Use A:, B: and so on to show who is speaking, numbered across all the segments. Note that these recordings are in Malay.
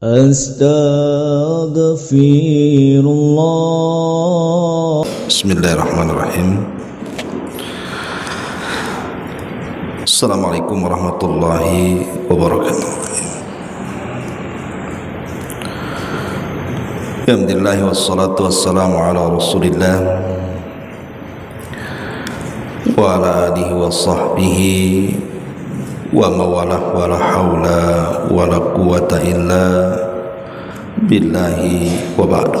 A: Astaghfirullah.
B: Bismillahirrahmanirrahim. Assalamualaikum warahmatullahi wabarakatuh. Alhamdulillah wassalatu wassalamu ala Rasulillah wa ala alihi wa sahbihi wa mawalah wa la hawla wa la quwata illa billahi wa ba'du.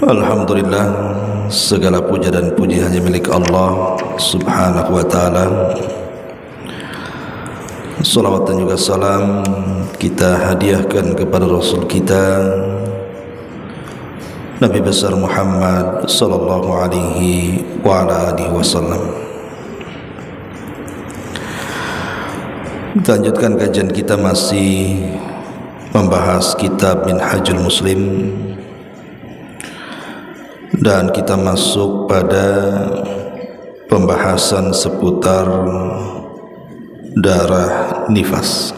B: Alhamdulillah, segala puja dan puji hanya milik Allah subhanahu wa ta'ala. Salawat dan juga salam kita hadiahkan kepada Rasul kita Nabi besar Muhammad sallallahu alaihi wa ala alihi wasallam. Kita lanjutkan kajian kita, masih membahas kitab Minhajul Muslim, dan kita masuk pada pembahasan seputar darah nifas.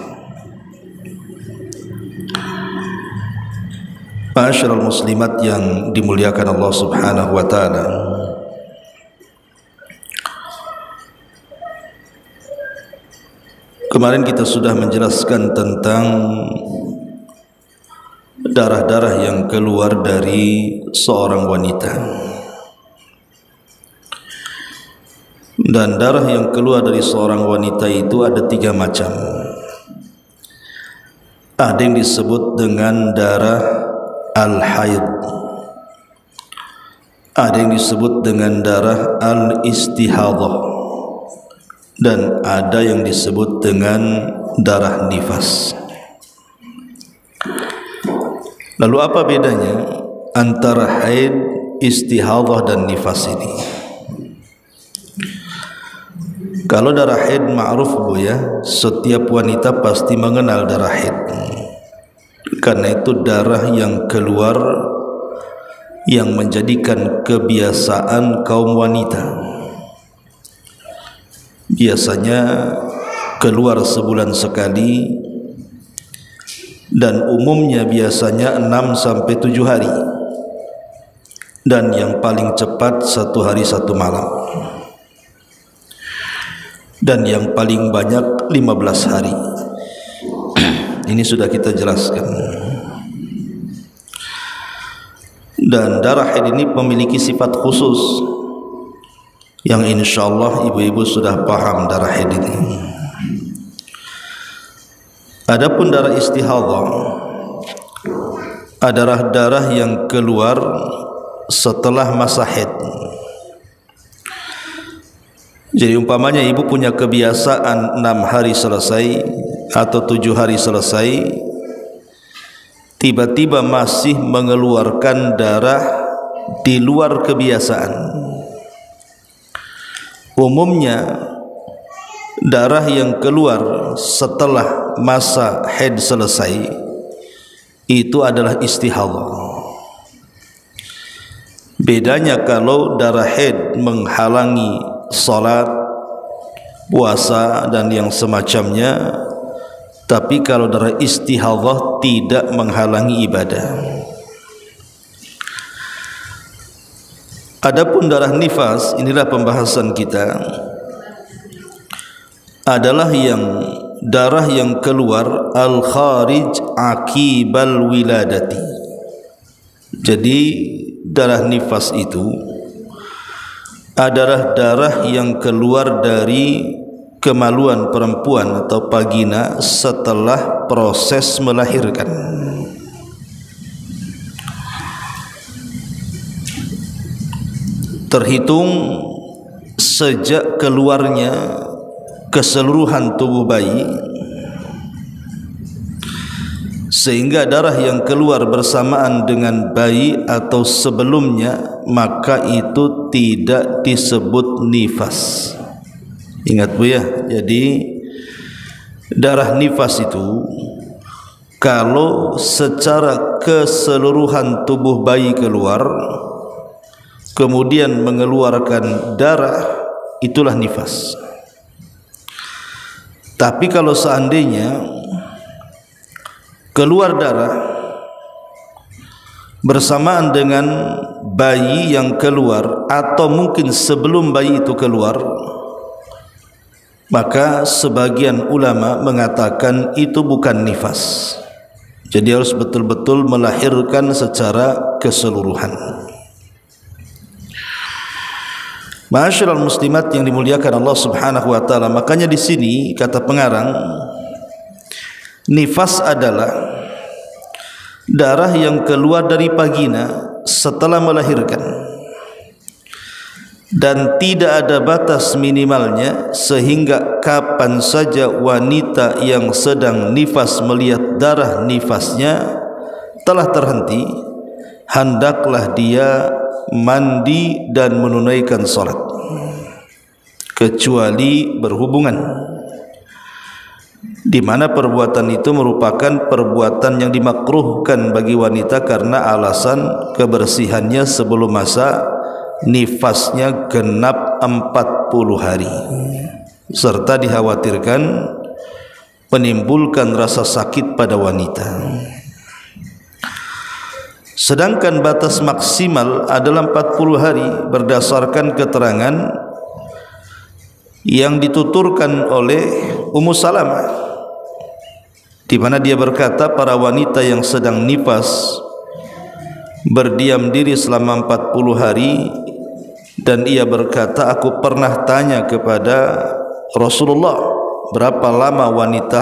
B: Ma'asyiral muslimat yang dimuliakan Allah subhanahu wa ta'ala, kemarin kita sudah menjelaskan tentang darah-darah yang keluar dari seorang wanita. Dan darah yang keluar dari seorang wanita itu ada 3 macam. Ada yang disebut dengan darah al-haid, ada yang disebut dengan darah al-istihadah, dan ada yang disebut dengan darah nifas. Lalu apa bedanya antara haid, istihadah dan nifas ini? Kalau darah haid ma'ruf Bu ya, setiap wanita pasti mengenal darah haid, karena itu darah yang keluar yang menjadikan kebiasaan kaum wanita. Biasanya keluar sebulan sekali, dan umumnya biasanya 6-7 hari, dan yang paling cepat 1 hari 1 malam, dan yang paling banyak 15 hari. Ini sudah kita jelaskan. Dan darah haid ini memiliki sifat khusus yang insyaallah ibu-ibu sudah paham darah haid ini. Adapun darah istihadah adalah darah yang keluar setelah masa haid. Jadi umpamanya ibu punya kebiasaan 6 hari selesai atau 7 hari selesai, tiba-tiba masih mengeluarkan darah di luar kebiasaan. Umumnya darah yang keluar setelah masa haid selesai itu adalah istihadah. Bedanya kalau darah haid menghalangi salat, puasa dan yang semacamnya, tapi kalau darah istihadah tidak menghalangi ibadah. Adapun darah nifas, inilah pembahasan kita, adalah darah yang keluar al-kharij akibal wiladati. Jadi darah nifas itu adalah darah yang keluar dari kemaluan perempuan atau vagina setelah proses melahirkan. Terhitung sejak keluarnya keseluruhan tubuh bayi, sehingga darah yang keluar bersamaan dengan bayi atau sebelumnya, maka itu tidak disebut nifas. Ingat Bu ya, jadi darah nifas itu kalau secara keseluruhan tubuh bayi keluar, kemudian mengeluarkan darah, itulah nifas. Tapi kalau seandainya keluar darah bersamaan dengan bayi yang keluar atau mungkin sebelum bayi itu keluar, maka sebagian ulama mengatakan itu bukan nifas. Jadi harus betul-betul melahirkan secara keseluruhan. Ma'asyiral muslimat yang dimuliakan Allah Subhanahu wa taala, makanya di sini kata pengarang, nifas adalah darah yang keluar dari vagina setelah melahirkan dan tidak ada batas minimalnya, sehingga kapan saja wanita yang sedang nifas melihat darah nifasnya telah terhenti, hendaklah dia mandi dan menunaikan salat, kecuali berhubungan, di mana perbuatan itu merupakan perbuatan yang dimakruhkan bagi wanita karena alasan kebersihannya sebelum masa nifasnya genap 40 hari, serta dikhawatirkan menimbulkan rasa sakit pada wanita. Sedangkan batas maksimal adalah 40 hari berdasarkan keterangan yang dituturkan oleh Ummu Salamah, di mana dia berkata para wanita yang sedang nifas berdiam diri selama 40 hari, dan ia berkata, aku pernah tanya kepada Rasulullah berapa lama wanita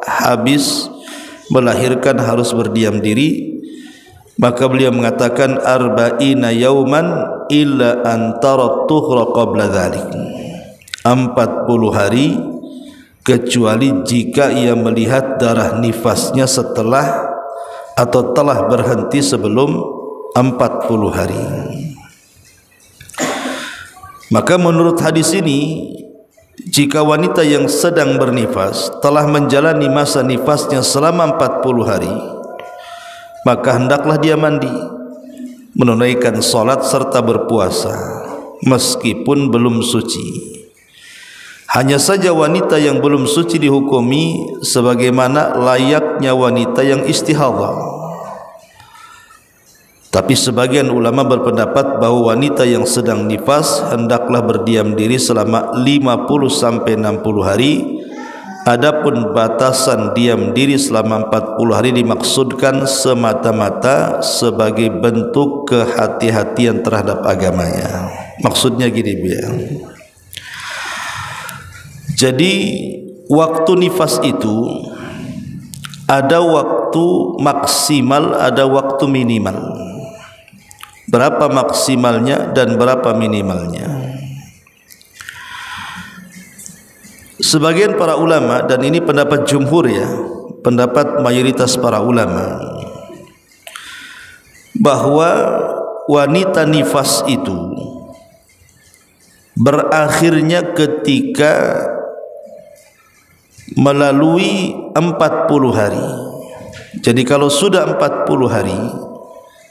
B: habis melahirkan harus berdiam diri, maka beliau mengatakan arba'ina yauman illa antara tuhra qabla dhalik, 40 hari kecuali jika ia melihat darah nifasnya setelah atau telah berhenti sebelum 40 hari. Maka menurut hadis ini, jika wanita yang sedang bernifas telah menjalani masa nifasnya selama 40 hari, maka hendaklah dia mandi, menunaikan salat serta berpuasa meskipun belum suci. Hanya saja wanita yang belum suci dihukumi sebagaimana layaknya wanita yang istihadhah. Tapi sebagian ulama berpendapat bahwa wanita yang sedang nifas hendaklah berdiam diri selama 50 sampai 60 hari. Adapun batasan diam diri selama 40 hari dimaksudkan semata-mata sebagai bentuk kehati-hatian terhadap agamanya. Maksudnya gini biar. Jadi waktu nifas itu ada waktu maksimal, ada waktu minimal. Berapa maksimalnya dan berapa minimalnya? Sebagian para ulama, dan ini pendapat jumhur ya, pendapat mayoritas para ulama, bahwa wanita nifas itu berakhirnya ketika melalui 40 hari. Jadi kalau sudah 40 hari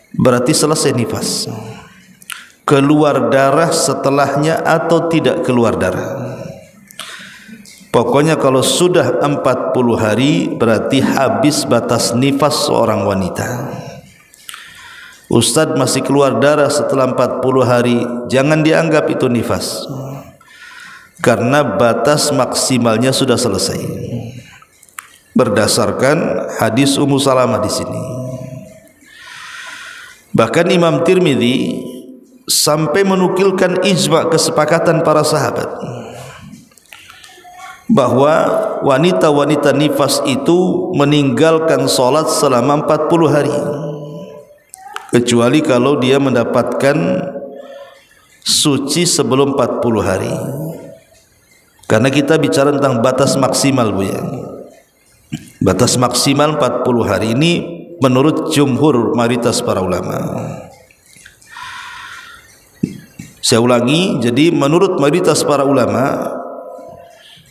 B: berarti selesai nifas. Keluar darah setelahnya atau tidak keluar darah, pokoknya kalau sudah 40 hari berarti habis batas nifas seorang wanita. Ustadz masih keluar darah setelah 40 hari, jangan dianggap itu nifas, karena batas maksimalnya sudah selesai berdasarkan hadis Ummu Salamah di sini. Bahkan Imam Tirmidzi sampai menukilkan ijma' kesepakatan para sahabat bahwa wanita-wanita nifas itu meninggalkan salat selama 40 hari kecuali kalau dia mendapatkan suci sebelum 40 hari. Karena kita bicara tentang batas maksimal, Bu ya. Batas maksimal 40 hari ini menurut jumhur mayoritas para ulama. Saya ulangi, jadi menurut mayoritas para ulama,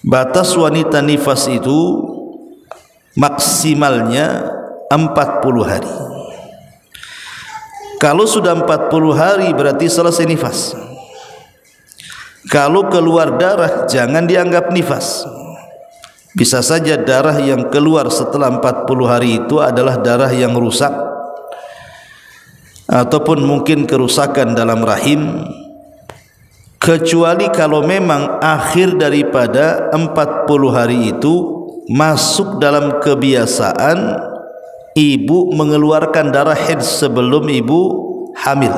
B: batas wanita nifas itu maksimalnya 40 hari. Kalau sudah 40 hari berarti selesai nifas. Kalau keluar darah jangan dianggap nifas. Bisa saja darah yang keluar setelah 40 hari itu adalah darah yang rusak, ataupun mungkin kerusakan dalam rahim, kecuali kalau memang akhir daripada 40 hari itu masuk dalam kebiasaan ibu mengeluarkan darah haid sebelum ibu hamil.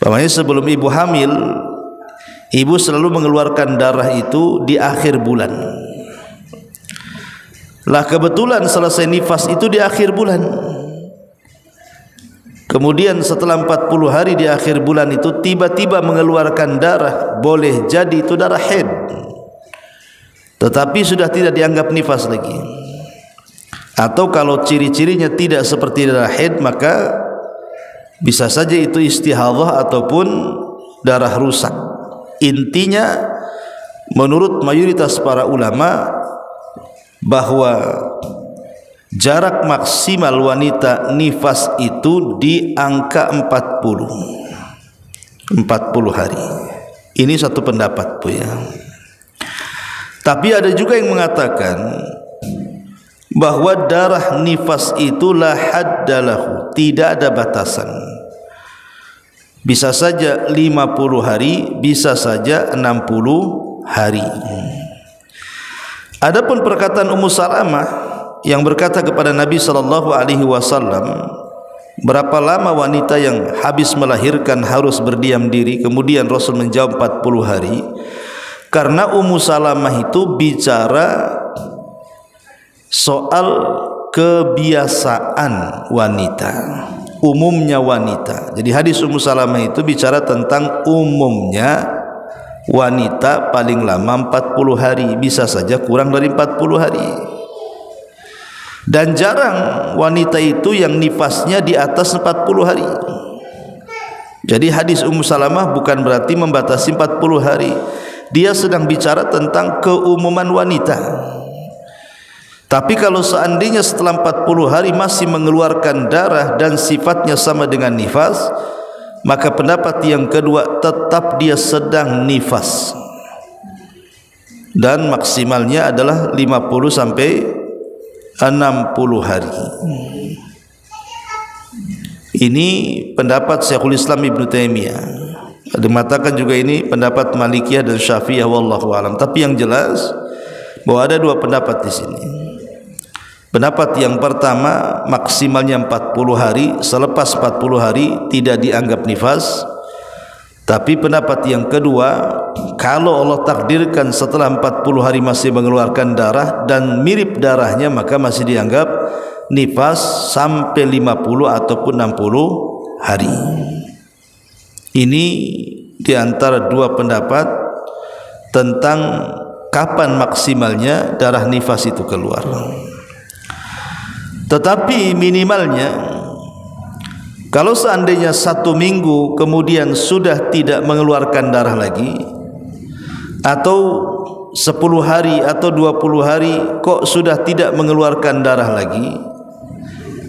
B: Makanya sebelum ibu hamil, ibu selalu mengeluarkan darah itu di akhir bulan. Lah kebetulan selesai nifas itu di akhir bulan. Kemudian setelah 40 hari di akhir bulan itu tiba-tiba mengeluarkan darah, boleh jadi itu darah haid, tetapi sudah tidak dianggap nifas lagi. Atau kalau ciri-cirinya tidak seperti darah haid, maka bisa saja itu istihadhah ataupun darah rusak. Intinya menurut mayoritas para ulama bahwa jarak maksimal wanita nifas itu di angka 40 hari. Ini satu pendapat, Bu, ya. Tapi ada juga yang mengatakan bahwa darah nifas itu la haddalahu, tidak ada batasan. Bisa saja 50 hari, bisa saja 60 hari. Adapun perkataan Ummu Salamah yang berkata kepada Nabi sallallahu alaihi wasallam, berapa lama wanita yang habis melahirkan harus berdiam diri? Kemudian Rasul menjawab 40 hari. Karena Ummu Salamah itu bicara soal kebiasaan wanita, umumnya wanita. Jadi hadis Ummu Salamah itu bicara tentang umumnya wanita paling lama 40 hari, bisa saja kurang dari 40 hari. Dan jarang wanita itu yang nifasnya di atas 40 hari. Jadi hadis Ummu Salamah bukan berarti membatasi 40 hari. Dia sedang bicara tentang keumuman wanita. Tapi kalau seandainya setelah 40 hari masih mengeluarkan darah dan sifatnya sama dengan nifas, maka pendapat yang kedua tetap dia sedang nifas. Dan maksimalnya adalah 50 sampai 60 hari. Ini pendapat Syekhul Islam Ibnu Taimiyah. Ada mengatakan juga ini pendapat Malikiyah dan Syafi'iyah, wallahu alam. Tapi yang jelas bahwa ada dua pendapat di sini. Pendapat yang pertama maksimalnya 40 hari, selepas 40 hari tidak dianggap nifas. Tapi pendapat yang kedua, kalau Allah takdirkan setelah 40 hari masih mengeluarkan darah dan mirip darahnya, maka masih dianggap nifas sampai 50 ataupun 60 hari. Ini diantara dua pendapat tentang kapan maksimalnya darah nifas itu keluar. Tetapi minimalnya, kalau seandainya 1 minggu kemudian sudah tidak mengeluarkan darah lagi, atau 10 hari atau 20 hari kok sudah tidak mengeluarkan darah lagi,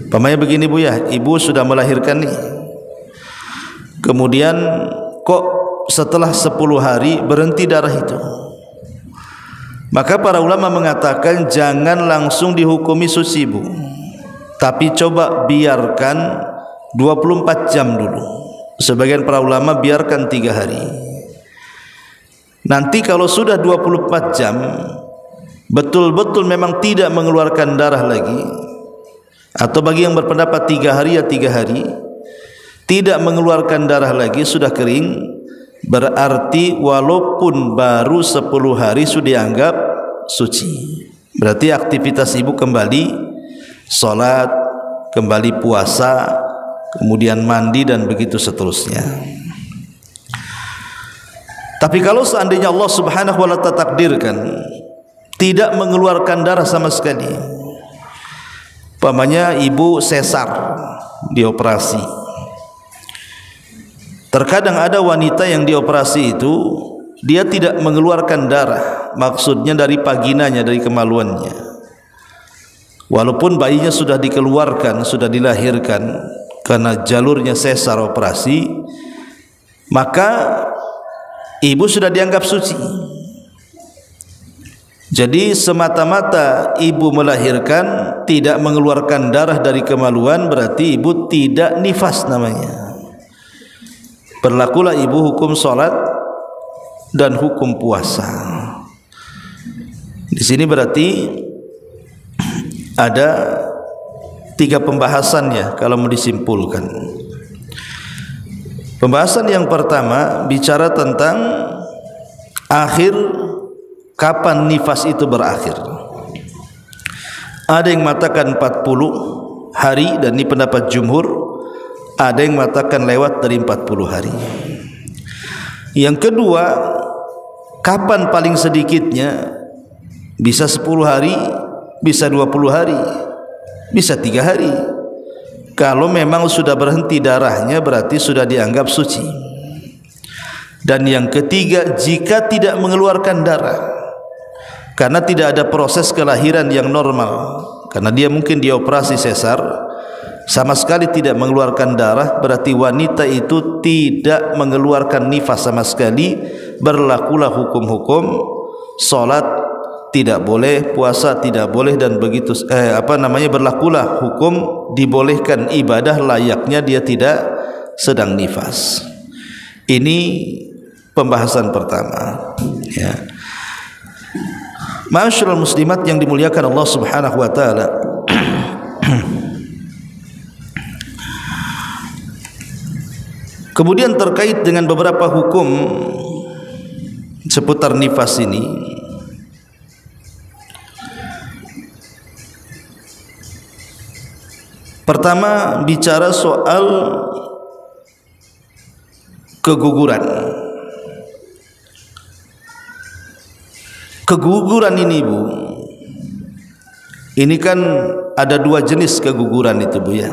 B: pamannya begini, Bu, ya, ibu sudah melahirkan nih, kemudian kok setelah 10 hari berhenti darah itu, maka para ulama mengatakan jangan langsung dihukumi suci, Bu, tapi coba biarkan 24 jam dulu. Sebagian para ulama biarkan 3 hari. Nanti kalau sudah 24 jam betul-betul memang tidak mengeluarkan darah lagi, atau bagi yang berpendapat 3 hari ya 3 hari tidak mengeluarkan darah lagi, sudah kering, berarti walaupun baru 10 hari sudah dianggap suci. Berarti aktivitas ibu kembali salat, kembali puasa, kemudian mandi dan begitu seterusnya. Tapi kalau seandainya Allah Subhanahu wa ta'ala takdirkan tidak mengeluarkan darah sama sekali, umpamanya ibu sesar, dioperasi. Terkadang ada wanita yang dioperasi itu dia tidak mengeluarkan darah, maksudnya dari vaginanya, dari kemaluannya. Walaupun bayinya sudah dikeluarkan, sudah dilahirkan karena jalurnya sesar operasi, maka ibu sudah dianggap suci. Jadi semata-mata ibu melahirkan tidak mengeluarkan darah dari kemaluan, berarti ibu tidak nifas namanya. Berlakulah ibu hukum salat dan hukum puasa. Di sini berarti ada 3 pembahasannya kalau mau disimpulkan. Pembahasan yang pertama bicara tentang akhir, kapan nifas itu berakhir. Ada yang mengatakan 40 hari dan ini pendapat jumhur. Ada yang mengatakan lewat dari 40 hari. Yang kedua, kapan paling sedikitnya? Bisa 10 hari, bisa 20 hari, bisa 3 hari. Kalau memang sudah berhenti darahnya berarti sudah dianggap suci. Dan yang ketiga, jika tidak mengeluarkan darah karena tidak ada proses kelahiran yang normal, karena dia mungkin dioperasi sesar, sama sekali tidak mengeluarkan darah, berarti wanita itu tidak mengeluarkan nifas sama sekali. Berlakulah hukum-hukum salat tidak boleh, puasa tidak boleh, dan begitu berlakulah hukum dibolehkan ibadah layaknya dia tidak sedang nifas. Ini pembahasan pertama, ya. Ma'asyiral muslimat yang dimuliakan Allah Subhanahu wa taala. Kemudian terkait dengan beberapa hukum seputar nifas ini, pertama bicara soal keguguran. Keguguran ini Bu, ini kan ada 2 jenis keguguran itu Bu ya.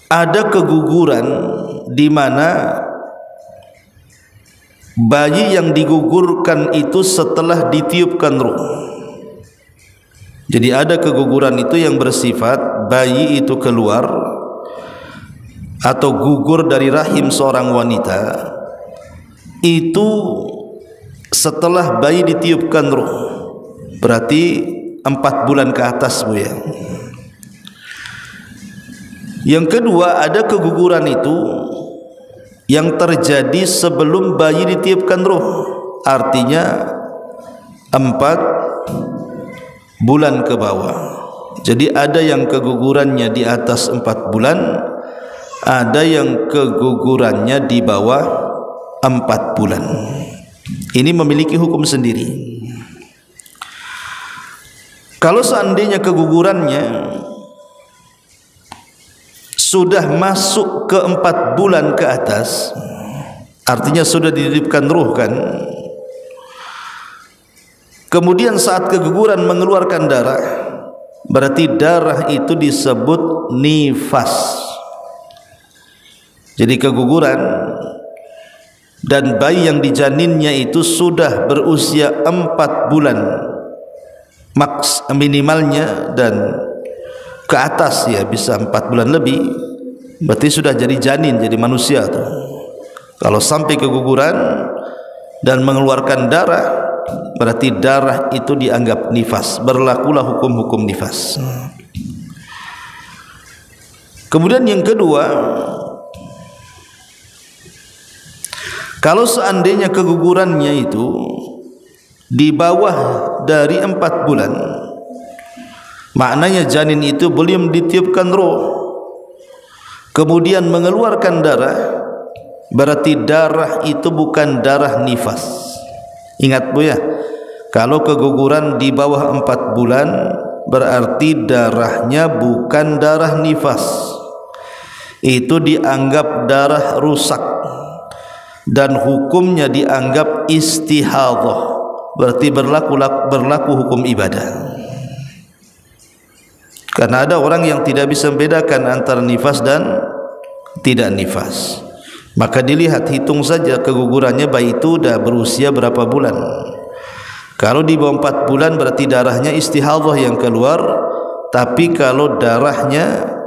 B: Ada keguguran di mana bayi yang digugurkan itu setelah ditiupkan ruh. Jadi ada keguguran itu yang bersifat bayi itu keluar atau gugur dari rahim seorang wanita itu setelah bayi ditiupkan ruh, berarti 4 bulan ke atas Bu ya. Yang kedua, ada keguguran itu yang terjadi sebelum bayi ditiupkan ruh, artinya 4 bulan ke bawah. Jadi ada yang kegugurannya di atas 4 bulan, ada yang kegugurannya di bawah 4 bulan. Ini memiliki hukum sendiri. Kalau seandainya kegugurannya sudah masuk ke 4 bulan ke atas, artinya sudah ditiupkan ruh kan, kemudian saat keguguran mengeluarkan darah, berarti darah itu disebut nifas. Jadi keguguran dan bayi yang dijaninnya itu sudah berusia 4 bulan minimalnya, dan ke atas ya bisa 4 bulan lebih, berarti sudah jadi janin, jadi manusia tuh. Kalau sampai keguguran dan mengeluarkan darah, berarti darah itu dianggap nifas. Berlakulah hukum-hukum nifas. Kemudian yang kedua, kalau seandainya kegugurannya itu di bawah dari 4 bulan, maknanya janin itu belum ditiupkan roh, kemudian mengeluarkan darah, berarti darah itu bukan darah nifas. Ingat Bu ya, kalau keguguran di bawah 4 bulan berarti darahnya bukan darah nifas, itu dianggap darah rusak dan hukumnya dianggap istihadhah, berarti berlaku hukum ibadah. Karena ada orang yang tidak bisa membedakan antara nifas dan tidak nifas, maka dilihat, hitung saja kegugurannya bayi itu sudah berusia berapa bulan. Kalau di bawah 4 bulan berarti darahnya istihadhah yang keluar, tapi kalau darahnya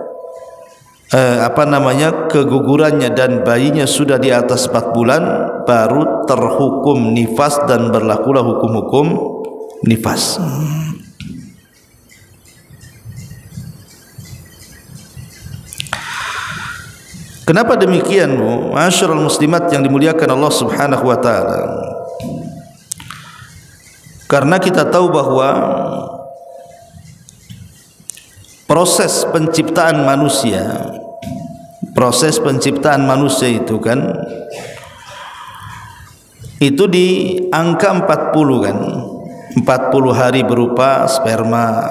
B: kegugurannya dan bayinya sudah di atas 4 bulan, baru terhukum nifas dan berlakulah hukum-hukum nifas. Kenapa demikian, ma'asyiral muslimat yang dimuliakan Allah Subhanahu wa taala? Karena kita tahu bahwa proses penciptaan manusia itu kan, itu di angka 40 kan, 40 hari berupa sperma,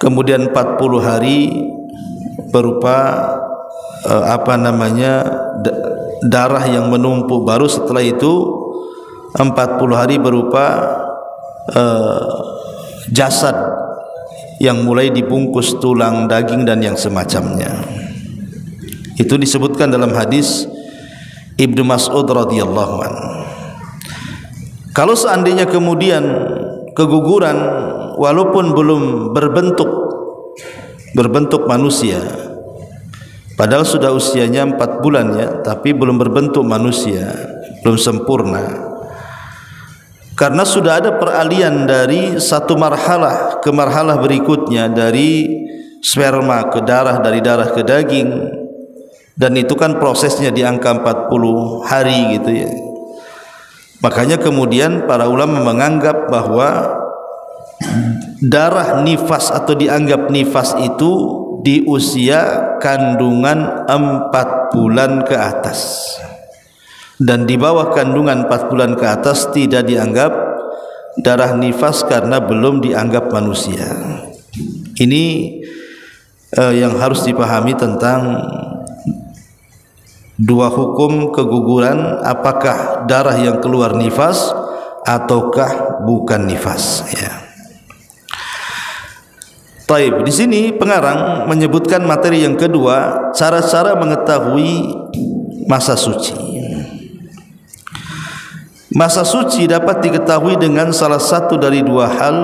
B: kemudian 40 hari berupa darah yang menumpuk, baru setelah itu 40 hari berupa jasad yang mulai dibungkus tulang, daging dan yang semacamnya. Itu disebutkan dalam hadis Ibnu Mas'ud radhiyallahu anhu. Kalau seandainya kemudian keguguran walaupun belum berbentuk manusia, padahal sudah usianya 4 bulan ya, tapi belum berbentuk manusia, belum sempurna, karena sudah ada peralihan dari satu marhalah ke marhalah berikutnya, dari sperma ke darah, dari darah ke daging, dan itu kan prosesnya di angka 40 hari gitu ya. Makanya kemudian para ulama menganggap bahwa darah nifas atau dianggap nifas itu di usia kandungan 4 bulan ke atas, dan di bawah kandungan 4 bulan ke atas tidak dianggap darah nifas karena belum dianggap manusia. Ini yang harus dipahami tentang dua hukum keguguran, apakah darah yang keluar nifas ataukah bukan nifas ya. Taib, di sini pengarang menyebutkan materi yang kedua, cara-cara mengetahui masa suci. Masa suci dapat diketahui dengan salah satu dari dua hal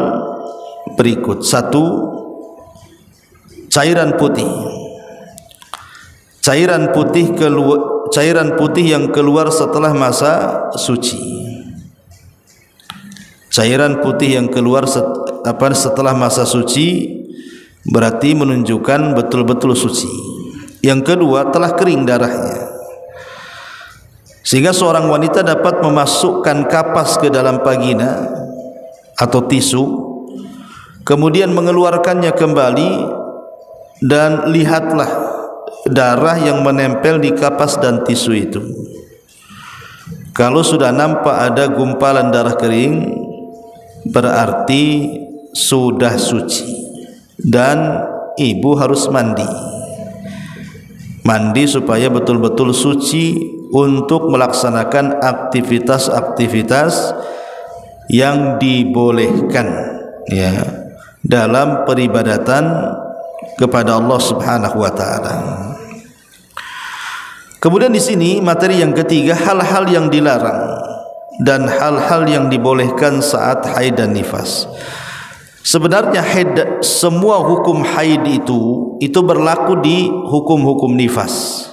B: berikut. Satu, cairan putih. Cairan putih yang keluar setelah masa suci. Cairan putih yang keluar setelah masa suci berarti menunjukkan betul-betul suci. Yang kedua, telah kering darahnya, sehingga seorang wanita dapat memasukkan kapas ke dalam vagina atau tisu, kemudian mengeluarkannya kembali, dan lihatlah darah yang menempel di kapas dan tisu itu. Kalau sudah nampak ada gumpalan darah kering, berarti sudah suci, dan ibu harus mandi supaya betul-betul suci untuk melaksanakan aktivitas-aktivitas yang dibolehkan ya dalam peribadatan kepada Allah Subhanahu wa taala. Kemudian di sini materi yang ketiga, hal-hal yang dilarang dan hal-hal yang dibolehkan saat haid dan nifas. Sebenarnya haid, semua hukum haid itu berlaku di hukum-hukum nifas.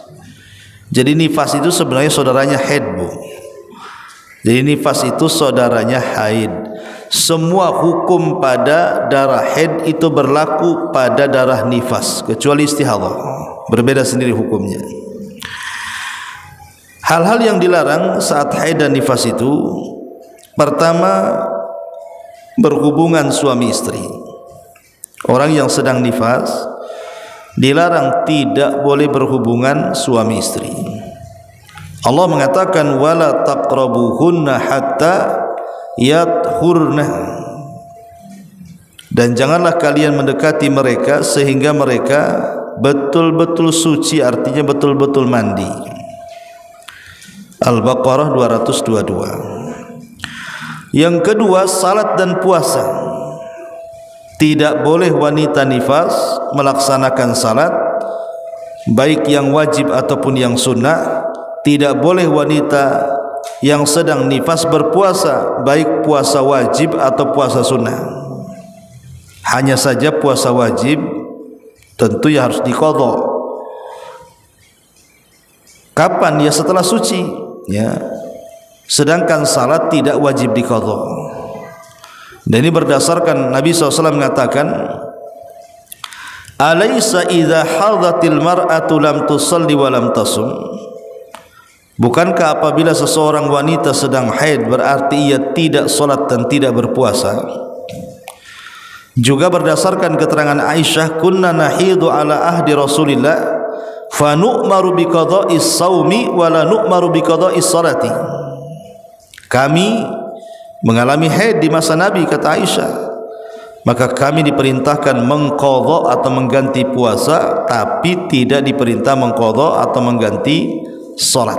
B: Jadi nifas itu sebenarnya saudaranya haid, Bu. Jadi nifas itu saudaranya haid. Semua hukum pada darah haid itu berlaku pada darah nifas, kecuali istihadhah, berbeda sendiri hukumnya. Hal-hal yang dilarang saat haid dan nifas itu, pertama, berhubungan suami istri. Orang yang sedang nifas dilarang tidak boleh berhubungan suami istri. Allah mengatakan wala taqrabuhunna hatta yathurna, dan janganlah kalian mendekati mereka sehingga mereka betul-betul suci, artinya betul-betul mandi. Al-Baqarah 222. Yang kedua, salat dan puasa. Tidak boleh wanita nifas melaksanakan salat, baik yang wajib ataupun yang sunnah. Tidak boleh wanita yang sedang nifas berpuasa, baik puasa wajib atau puasa sunnah. Hanya saja puasa wajib tentu ya harus diqadha, Kapan? Ya setelah suci, ya. Sedangkan salat tidak wajib diqadha. Dan ini berdasarkan Nabi SAW mengatakan, alaysa idza hadatil mar'atu lam tusalli wa lam tasum. Bukankah apabila seseorang wanita sedang haid berarti ia tidak salat dan tidak berpuasa? Juga berdasarkan keterangan Aisyah, kunna nahidu ala ahdi Rasulillah fa nu'maru bi qada'is shaumi wa la nu'maru bi qada'is salati. Kami mengalami haid di masa Nabi, kata Aisyah, maka kami diperintahkan mengqadha atau mengganti puasa, tapi tidak diperintah mengqadha atau mengganti salat.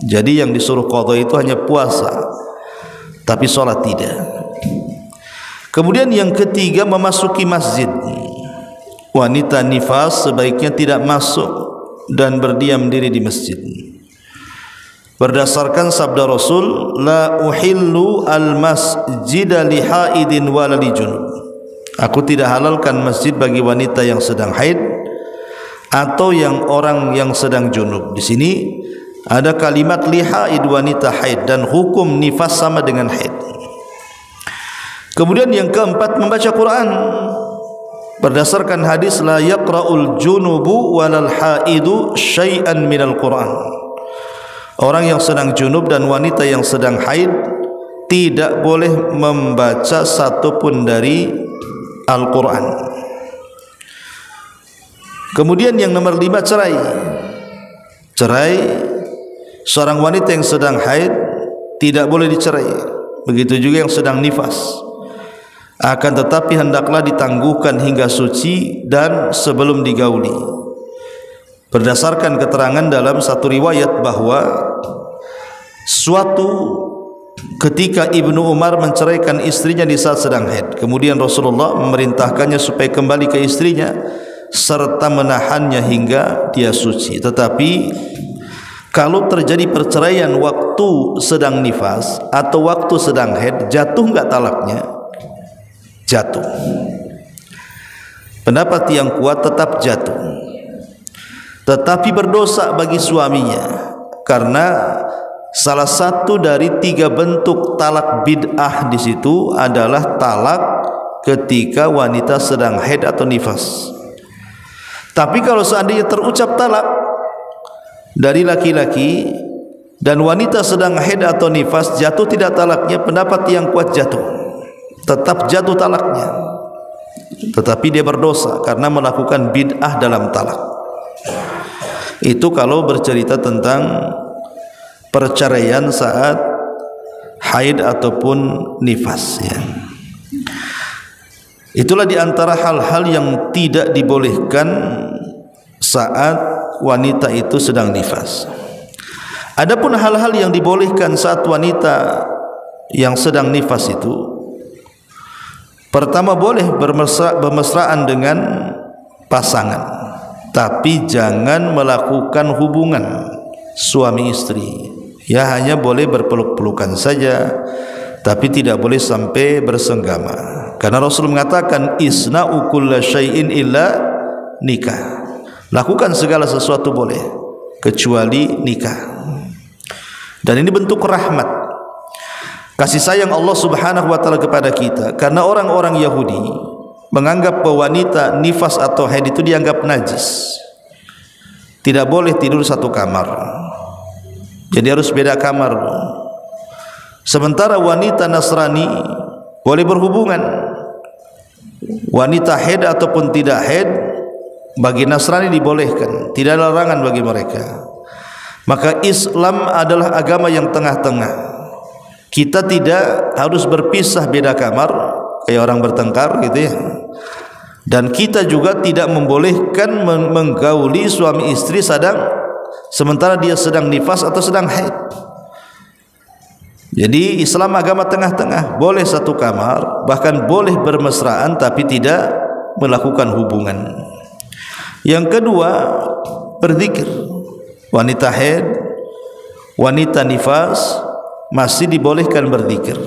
B: Jadi yang disuruh qadha itu hanya puasa, tapi salat tidak. Kemudian yang ketiga, memasuki masjid. Wanita nifas sebaiknya tidak masuk dan berdiam diri di masjid. Berdasarkan sabda Rasul, la uhillu al-masjida li haidin wala li junub. Aku tidak halalkan masjid bagi wanita yang sedang haid atau orang yang sedang junub. Di sini ada kalimat li haid, wanita haid, dan hukum nifas sama dengan haid. Kemudian yang keempat, membaca Quran. Berdasarkan hadis, la yaqra'ul junubu walal haidu syai'an minal Quran. Orang yang sedang junub dan wanita yang sedang haid tidak boleh membaca satupun dari Al-Quran. Kemudian yang nomor 5, cerai. Cerai, seorang wanita yang sedang haid tidak boleh dicerai. Begitu juga yang sedang nifas. Akan tetapi hendaklah ditangguhkan hingga suci dan sebelum digauli. Berdasarkan keterangan dalam satu riwayat bahwa suatu ketika Ibnu Umar menceraikan istrinya di saat sedang haid, kemudian Rasulullah memerintahkannya supaya kembali ke istrinya serta menahannya hingga dia suci. Tetapi kalau terjadi perceraian waktu sedang nifas atau waktu sedang haid, jatuh enggak talaknya? Jatuh. Pendapat yang kuat tetap jatuh, tetapi berdosa bagi suaminya, karena salah satu dari 3 bentuk talak bid'ah di situ adalah talak ketika wanita sedang haid atau nifas. Tapi kalau seandainya terucap talak dari laki-laki dan wanita sedang haid atau nifas, jatuh tidak talaknya? Pendapat yang kuat jatuh, tetap jatuh talaknya, tetapi dia berdosa karena melakukan bid'ah dalam talak. Itu kalau bercerita tentang perceraian saat haid ataupun nifas, ya. Itulah diantara hal-hal yang tidak dibolehkan saat wanita itu sedang nifas. Adapun hal-hal yang dibolehkan saat wanita yang sedang nifas itu, pertama, boleh bermesraan dengan pasangan, tapi jangan melakukan hubungan suami istri. Ya, hanya boleh berpeluk-pelukan saja, tapi tidak boleh sampai bersenggama. Karena Rasul mengatakan, isna'u kulla syai'in illa nikah. Lakukan segala sesuatu boleh kecuali nikah. Dan ini bentuk rahmat, kasih sayang Allah Subhanahu wa taala kepada kita. Karena orang-orang Yahudi menganggap bahwa wanita nifas atau haid itu dianggap najis, tidak boleh tidur satu kamar, jadi harus beda kamar. Sementara wanita Nasrani boleh berhubungan. Wanita haid ataupun tidak haid bagi Nasrani dibolehkan, tidak ada larangan bagi mereka. Maka Islam adalah agama yang tengah-tengah. Kita tidak harus berpisah beda kamar kayak orang bertengkar gitu ya. Dan kita juga tidak membolehkan menggauli suami istri sementara dia sedang nifas atau sedang haid. Jadi Islam agama tengah-tengah, boleh satu kamar, bahkan boleh bermesraan tapi tidak melakukan hubungan. Yang kedua, berzikir. Wanita haid, wanita nifas masih dibolehkan berzikir,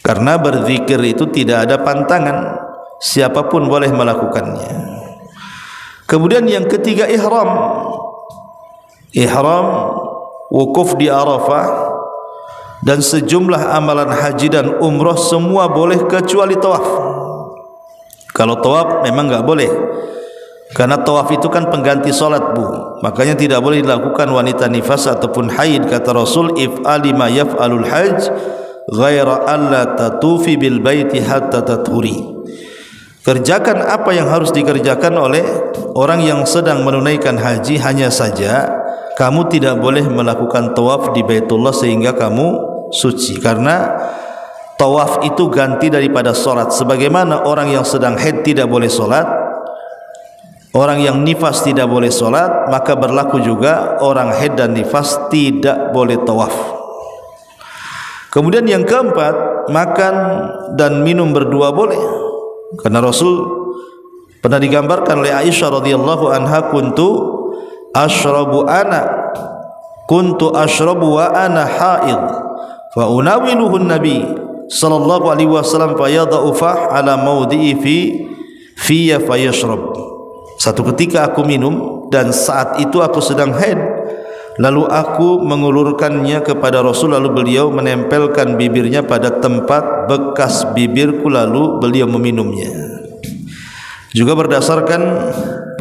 B: karena berzikir itu tidak ada pantangan, siapapun boleh melakukannya. Kemudian yang ketiga, ihram. ihram, wukuf di Arafah, dan sejumlah amalan haji dan umrah semua boleh kecuali tawaf. Kalau tawaf memang enggak boleh, karena tawaf itu kan pengganti solat, Bu. Makanya tidak boleh dilakukan wanita nifas ataupun haid. Kata Rasul, if'ali ma yaf'alul hajj ghaira alla tatufi bil baiti hatta tathuri. Kerjakan apa yang harus dikerjakan oleh orang yang sedang menunaikan haji, hanya saja kamu tidak boleh melakukan tawaf di Baitullah sehingga kamu suci, karena tawaf itu ganti daripada solat. Sebagaimana orang yang sedang haid tidak boleh solat, orang yang nifas tidak boleh solat, maka berlaku juga orang haid dan nifas tidak boleh tawaf. Kemudian yang keempat, makan dan minum berdua boleh, karena Rasul pernah digambarkan oleh Aisyah radhiyallahu anha, kuntu ashrabu wa ana haid fa unawiluhu nabi sallallahu alaihi wasallam fa yada'u fah ala mawdi'i fi fayashrab. Satu ketika aku minum dan saat itu aku sedang haid, lalu aku mengulurkannya kepada Rasul, lalu beliau menempelkan bibirnya pada tempat bekas bibirku, lalu beliau meminumnya. Juga berdasarkan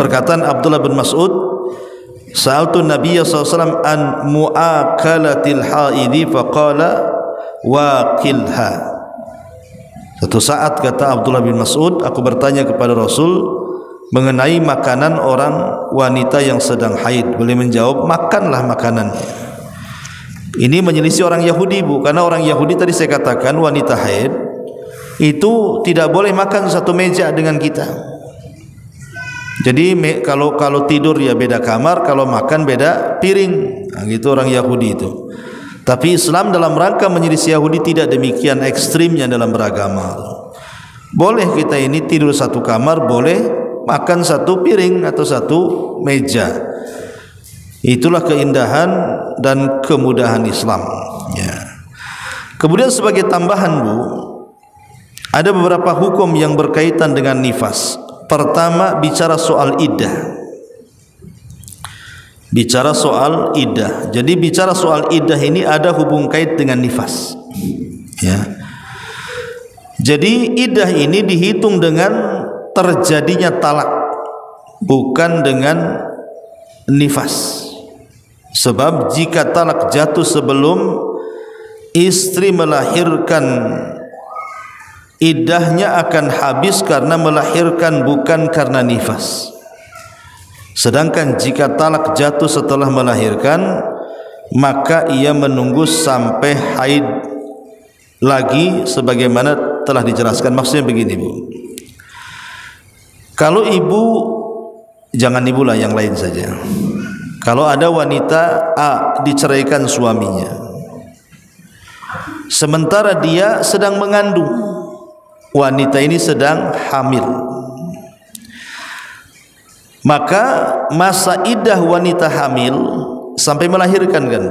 B: perkataan Abdullah bin Mas'ud, sa'altu Nabiya SAW an mu'akalatil haidi faqala waqilha. Satu saat, kata Abdullah bin Mas'ud, aku bertanya kepada Rasul mengenai makanan orang wanita yang sedang haid. Beliau menjawab, makanlah makanannya. Ini menyelisih orang Yahudi, Bu, karena orang Yahudi tadi saya katakan wanita haid itu tidak boleh makan satu meja dengan kita. Jadi kalau tidur ya beda kamar, kalau makan beda piring. Nah, gitu orang Yahudi itu. Tapi Islam dalam rangka menyelisih Yahudi tidak demikian ekstrimnya dalam beragama. Boleh kita ini tidur satu kamar, boleh makan satu piring atau satu meja. Itulah keindahan dan kemudahan Islam, ya. Kemudian sebagai tambahan, Bu, ada beberapa hukum yang berkaitan dengan nifas. Pertama, bicara soal iddah. Bicara soal iddah. Jadi bicara soal iddah ini ada hubung kait dengan nifas, ya. Jadi iddah ini dihitung dengan terjadinya talak, bukan dengan nifas. Sebab jika talak jatuh sebelum istri melahirkan, iddahnya akan habis karena melahirkan, bukan karena nifas. Sedangkan jika talak jatuh setelah melahirkan, maka ia menunggu sampai haid lagi, sebagaimana telah dijelaskan. Maksudnya begini, Bu, kalau ibu, jangan ibu lah, yang lain saja. Kalau ada wanita A diceraikan suaminya, sementara dia sedang mengandung, wanita ini sedang hamil, maka masa iddah wanita hamil sampai melahirkan, kan,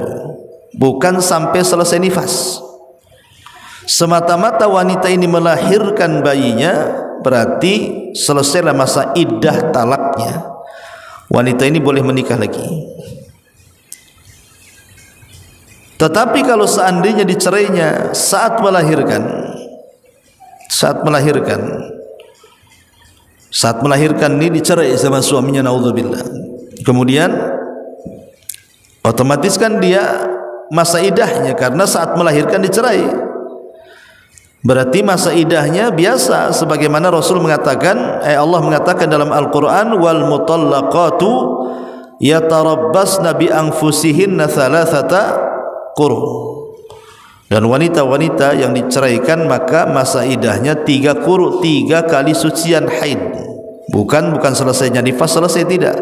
B: bukan sampai selesai nifas. Semata-mata wanita ini melahirkan bayinya, berarti selesailah masa iddah talaknya. Wanita ini boleh menikah lagi. Tetapi kalau seandainya dicerainya saat melahirkan ini dicerai sama suaminya, naudzubillah, kemudian otomatis kan dia masa iddahnya, karena saat melahirkan dicerai, berarti masa iddahnya biasa, sebagaimana Rasul mengatakan, Allah mengatakan dalam Al-Quran, wal mutallaqatu yatarabbasna bi anfusihinna thalathata quru. Dan wanita-wanita yang diceraikan maka masa iddahnya 3 quru, 3 kali sucian haid. Bukan selesainya nifas, selesai, tidak,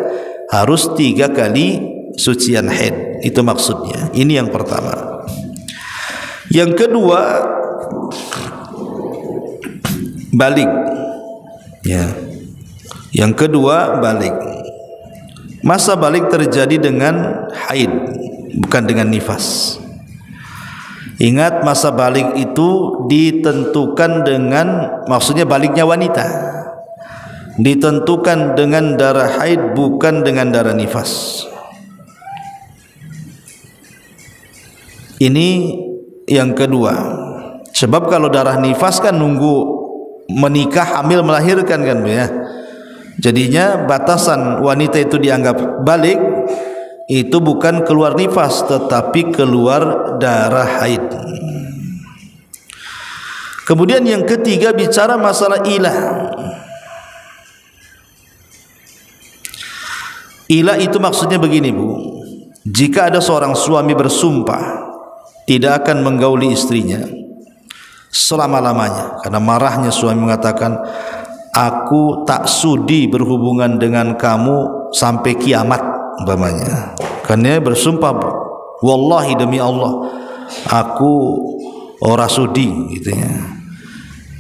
B: harus 3 kali sucian haid. Itu maksudnya. Ini yang pertama. Yang kedua, balik, ya. Yang kedua, balik. Masa balik terjadi dengan haid, bukan dengan nifas. Ingat, masa balik itu ditentukan dengan, maksudnya baliknya wanita ditentukan dengan darah haid, bukan dengan darah nifas. Ini yang kedua. Sebab kalau darah nifas kan nunggu menikah, hamil, melahirkan kan ya. Jadinya batasan wanita itu dianggap balik itu bukan keluar nifas tetapi keluar darah haid. Kemudian yang ketiga bicara masalah ilah. Ilah itu maksudnya begini Bu, jika ada seorang suami bersumpah tidak akan menggauli istrinya selama-lamanya karena marahnya suami mengatakan, aku tak sudi berhubungan dengan kamu sampai kiamat umpamanya. Karena bersumpah, wallahi demi Allah aku ora sudi gitu ya,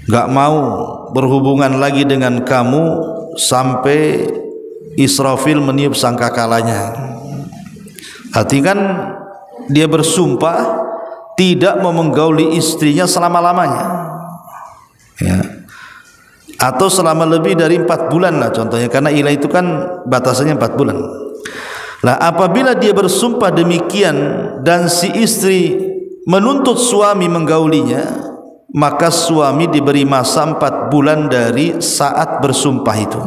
B: gak mau berhubungan lagi dengan kamu sampai Israfil meniup sangkakalanya. Artinya kan dia bersumpah tidak mau menggauli istrinya selama-lamanya ya, atau selama lebih dari 4 bulan lah contohnya, karena ilah itu kan batasannya 4 bulan. Nah, apabila dia bersumpah demikian dan si istri menuntut suami menggaulinya, maka suami diberi masa 4 bulan dari saat bersumpah itu.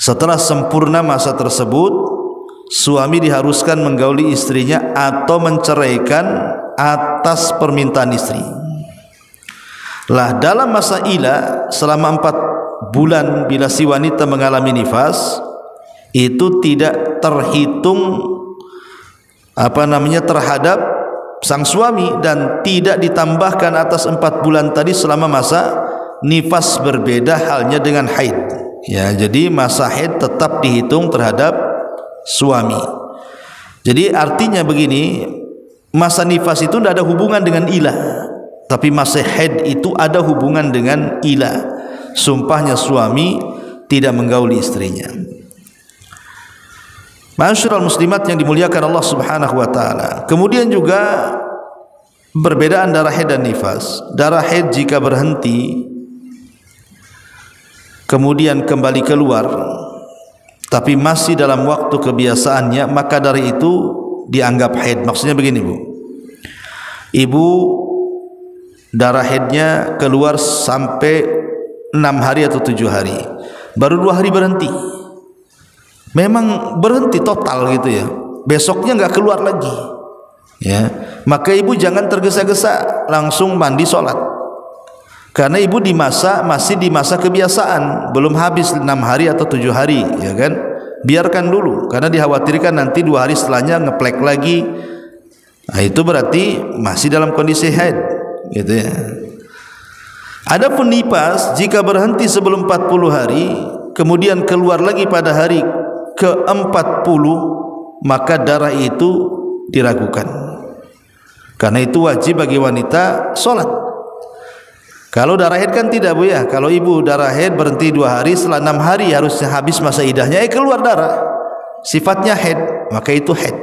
B: Setelah sempurna masa tersebut, suami diharuskan menggauli istrinya atau menceraikan atas permintaan istri. Lah dalam masa ilah selama 4 bulan bila si wanita mengalami nifas itu tidak terhitung terhadap sang suami dan tidak ditambahkan atas 4 bulan tadi selama masa nifas. Berbeda halnya dengan haid ya, jadi masa haid tetap dihitung terhadap suami. Jadi artinya begini, masa nifas itu tidak ada hubungan dengan ilah, tapi masa haid itu ada hubungan dengan ilah. Sumpahnya suami tidak menggauli istrinya. Ma'asyiral muslimat yang dimuliakan Allah Subhanahu wa taala. Kemudian juga perbedaan darah haid dan nifas. Darah haid jika berhenti kemudian kembali keluar tapi masih dalam waktu kebiasaannya, maka dari itu dianggap haid. Maksudnya begini Bu, ibu darah haidnya keluar sampai 6 hari atau 7 hari, baru 2 hari berhenti, memang berhenti total gitu ya, besoknya nggak keluar lagi ya, maka ibu jangan tergesa-gesa langsung mandi sholat, karena ibu masih di masa kebiasaan, belum habis 6 hari atau 7 hari ya kan. Biarkan dulu, karena dikhawatirkan nanti 2 hari setelahnya ngeplek lagi. Nah, itu berarti masih dalam kondisi haid gitu ya. Adapun nifas jika berhenti sebelum 40 hari kemudian keluar lagi pada hari ke-40, maka darah itu diragukan. Karena itu wajib bagi wanita sholat. Kalau darah haid kan tidak Bu ya. Kalau ibu darah haid berhenti 2 hari, setelah 6 hari harusnya habis masa idahnya, keluar darah, sifatnya haid, maka itu haid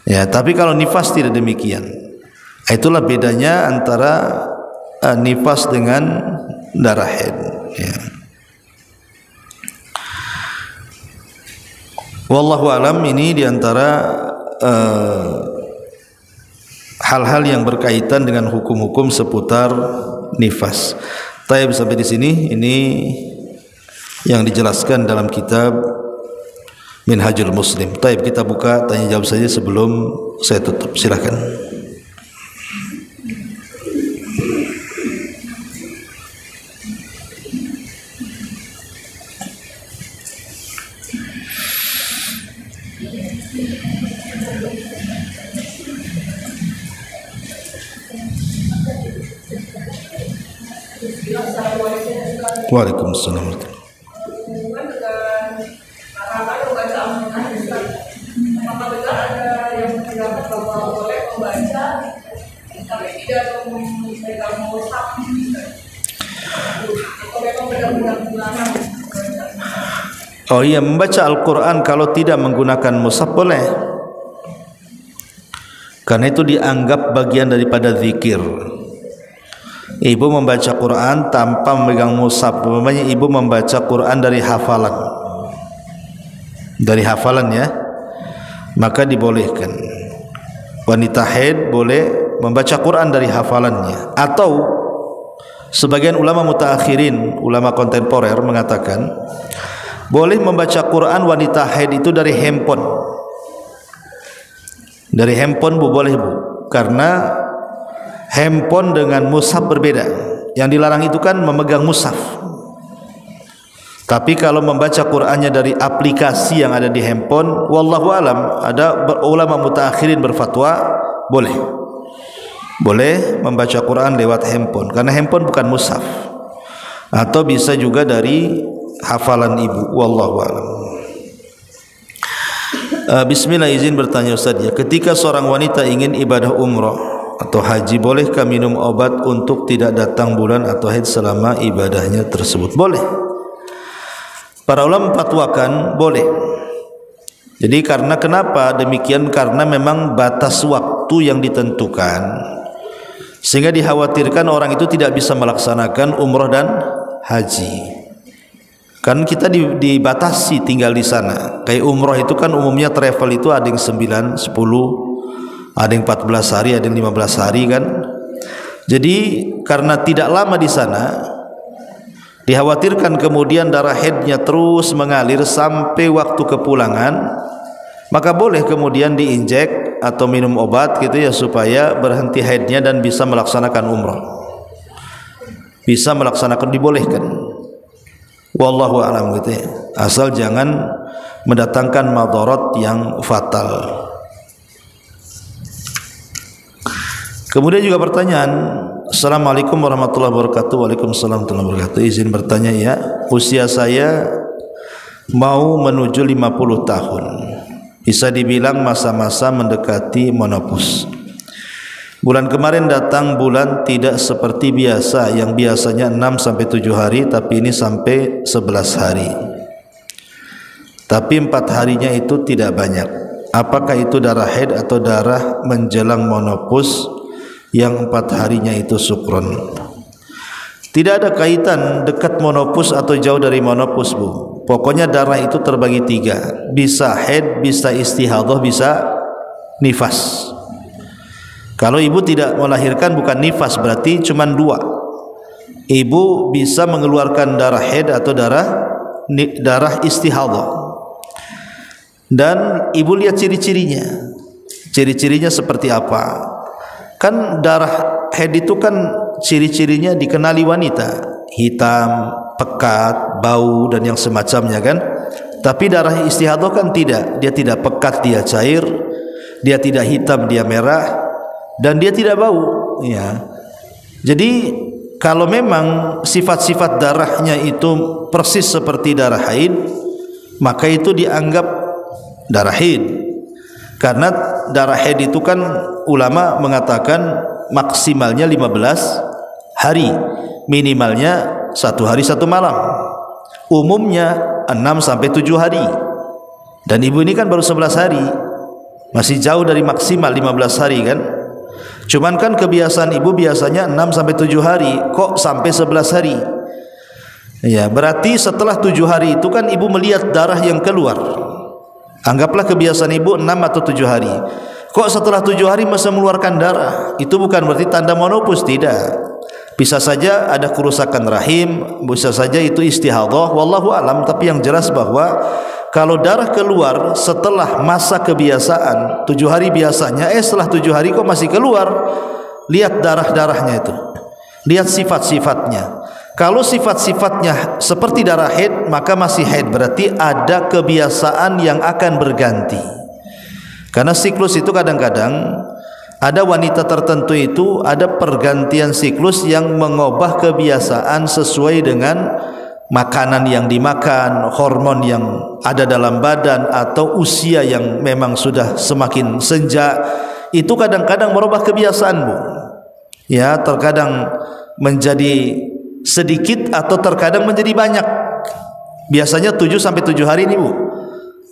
B: ya. Tapi kalau nifas tidak demikian. Itulah bedanya antara nifas dengan darah haid ya. Wallahu alam, ini diantara hal-hal yang berkaitan dengan hukum-hukum seputar nifas. Taib sampai di sini, ini yang dijelaskan dalam kitab Minhajul Muslim. Taib, kita buka tanya jawab saja sebelum saya tutup. Silakan. Waalaikumsalam. Oh iya, membaca Al-Quran kalau tidak menggunakan mushaf boleh, karena itu dianggap bagian daripada zikir. Ibu membaca Quran tanpa memegang mushaf, umpamanya ibu membaca Quran dari hafalan ya, maka dibolehkan. wanita haid boleh membaca Quran dari hafalannya, atau sebagian ulama mutaakhirin, ulama kontemporer mengatakan boleh membaca Quran wanita haid itu dari handphone. Dari handphone bu, boleh bu, karena handphone dengan mushaf berbeda. Yang dilarang itu kan memegang mushaf. Tapi kalau membaca Qur'annya dari aplikasi yang ada di handphone, wallahu alam, ada ulama mutaakhirin berfatwa boleh. Boleh membaca Quran lewat handphone, karena handphone bukan mushaf. Atau bisa juga dari hafalan ibu, wallahu alam. Bismillah, izin bertanya Ustaz ya, ketika seorang wanita ingin ibadah umrah atau haji, bolehkah minum obat untuk tidak datang bulan atau haid selama ibadahnya tersebut? Boleh. Para ulama fatwakan boleh. Jadi karena kenapa demikian? Karena memang batas waktu yang ditentukan, sehingga dikhawatirkan orang itu tidak bisa melaksanakan umrah dan haji. Kan kita dibatasi tinggal di sana. Kayak umrah itu kan umumnya travel itu ada yang 9, 10, ada yang 14 hari, ada yang 15 hari kan. Jadi karena tidak lama di sana, dikhawatirkan kemudian darah haidnya terus mengalir sampai waktu kepulangan, maka boleh kemudian diinjek atau minum obat gitu ya, supaya berhenti haidnya dan bisa melaksanakan umrah. Bisa melaksanakan, dibolehkan. Wallahu a'lam gitu ya. Asal jangan mendatangkan madarat yang fatal. Kemudian juga pertanyaan, Assalamualaikum warahmatullahi wabarakatuh. Waalaikumsalam warahmatullahi wabarakatuh. Izin bertanya ya, usia saya mau menuju 50 tahun. Bisa dibilang masa-masa mendekati menopause. Bulan kemarin datang bulan tidak seperti biasa, yang biasanya 6-7 hari, tapi ini sampai 11 hari. Tapi 4 harinya itu tidak banyak. Apakah itu darah haid atau darah menjelang menopause yang 4 harinya itu sukron? Tidak ada kaitan dekat menopause atau jauh dari menopause bu. Pokoknya darah itu terbagi 3, bisa haid, bisa istihadah, bisa nifas. Kalau ibu tidak melahirkan bukan nifas, berarti cuma 2. Ibu bisa mengeluarkan darah haid atau darah istihadah. Dan ibu lihat ciri-cirinya. Ciri-cirinya seperti apa? Kan darah haid itu kan ciri-cirinya dikenali wanita, hitam, pekat, bau dan yang semacamnya kan. Tapi darah istihadah kan tidak, dia tidak pekat, dia cair, dia tidak hitam, dia merah, dan dia tidak bau ya. Jadi kalau memang sifat-sifat darahnya itu persis seperti darah haid, maka itu dianggap darah haid. Karena darah haid itu kan ulama mengatakan maksimalnya 15 hari, minimalnya 1 hari 1 malam, umumnya 6-7 hari. Dan ibu ini kan baru 11 hari, masih jauh dari maksimal 15 hari kan. Cuman kan kebiasaan ibu biasanya 6-7 hari, kok sampai 11 hari? Ya, berarti setelah 7 hari itu kan ibu melihat darah yang keluar. Anggaplah kebiasaan ibu 6 atau 7 hari. Kok setelah 7 hari masih mengeluarkan darah? Itu bukan berarti tanda menopause, tidak. Bisa saja ada kerusakan rahim, bisa saja itu istihadah, wallahu alam. Tapi yang jelas bahwa kalau darah keluar setelah masa kebiasaan 7 hari biasanya, setelah 7 hari kok masih keluar, lihat darah-darahnya itu, lihat sifat-sifatnya. Kalau sifat-sifatnya seperti darah haid, maka masih haid, berarti ada kebiasaan yang akan berganti. Karena siklus itu kadang-kadang ada wanita tertentu itu ada pergantian siklus yang mengubah kebiasaan sesuai dengan makanan yang dimakan, hormon yang ada dalam badan, atau usia yang memang sudah semakin senja. Itu kadang-kadang merubah kebiasaan bu. Ya, terkadang menjadi sedikit atau terkadang menjadi banyak. Biasanya 7-7 hari ini bu.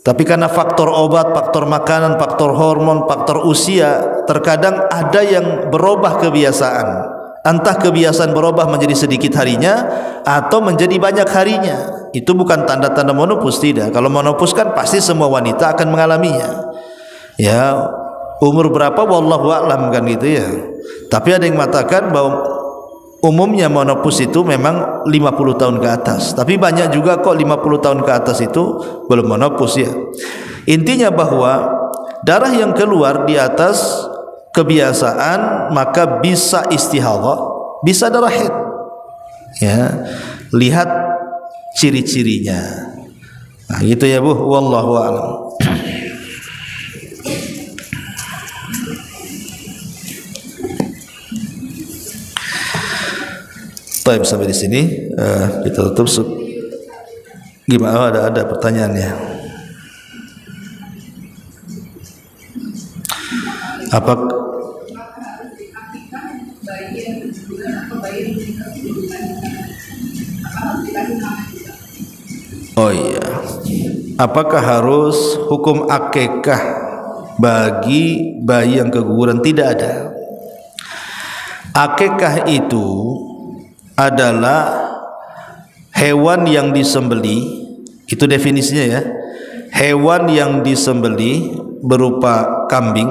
B: Tapi karena faktor obat, faktor makanan, faktor hormon, faktor usia, terkadang ada yang berubah kebiasaan. Entah kebiasaan berubah menjadi sedikit harinya atau menjadi banyak harinya. Itu bukan tanda-tanda menopause, tidak. Kalau menopause kan pasti semua wanita akan mengalaminya. Ya, Umur berapa wallahu a'lam kan gitu ya. Tapi ada yang mengatakan bahwa umumnya menopause itu memang 50 tahun ke atas. Tapi banyak juga kok 50 tahun ke atas itu belum menopause ya. Intinya bahwa darah yang keluar di atas kebiasaan maka bisa istihadhah, bisa darah haid. Ya, lihat ciri-cirinya. Nah, gitu ya Bu, wallahu a'lam. Baik, sampai di sini kita tutup. Gimana? Ada pertanyaannya? Apa? Oh iya. Apakah harus hukum akikah bagi bayi yang keguguran? Tidak ada. Akikah itu adalah hewan yang disembeli, itu definisinya ya. Hewan yang disembeli berupa kambing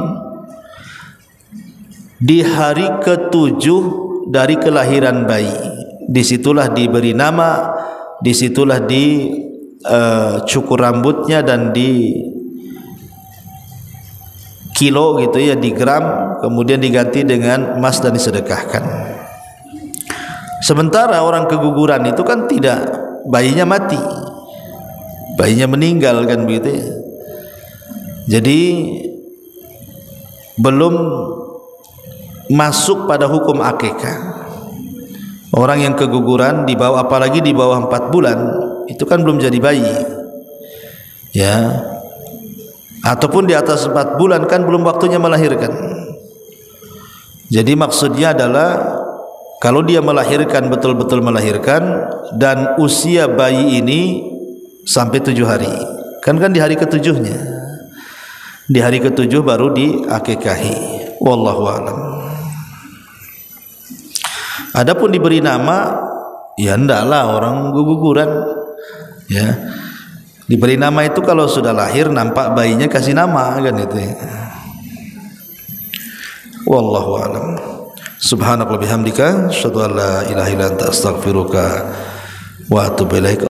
B: di hari ke-7 dari kelahiran bayi. Disitulah diberi nama, disitulah cukur rambutnya dan di kilo gitu ya, di gram, kemudian diganti dengan emas dan disedekahkan. Sementara orang keguguran itu kan tidak, bayinya mati, bayinya meninggal kan begitu ya. Jadi belum masuk pada hukum akikah. Orang yang keguguran di bawah, apalagi di bawah 4 bulan, itu kan belum jadi bayi ya, ataupun di atas 4 bulan kan belum waktunya melahirkan. Jadi maksudnya adalah kalau dia melahirkan, betul-betul melahirkan, dan usia bayi ini sampai 7 hari, kan di hari ke-7-nya, di hari ke-7 baru diakikahi. Wallahu a'lam. Adapun diberi nama, ya ndaklah orang guguran ya. Diberi nama itu kalau sudah lahir nampak bayinya kasih nama kan itu ya. Wallahu a'lam. Subhanallah bihamdika, asyhadu an la ilaha illa anta astaghfiruka wa atubu ilaik.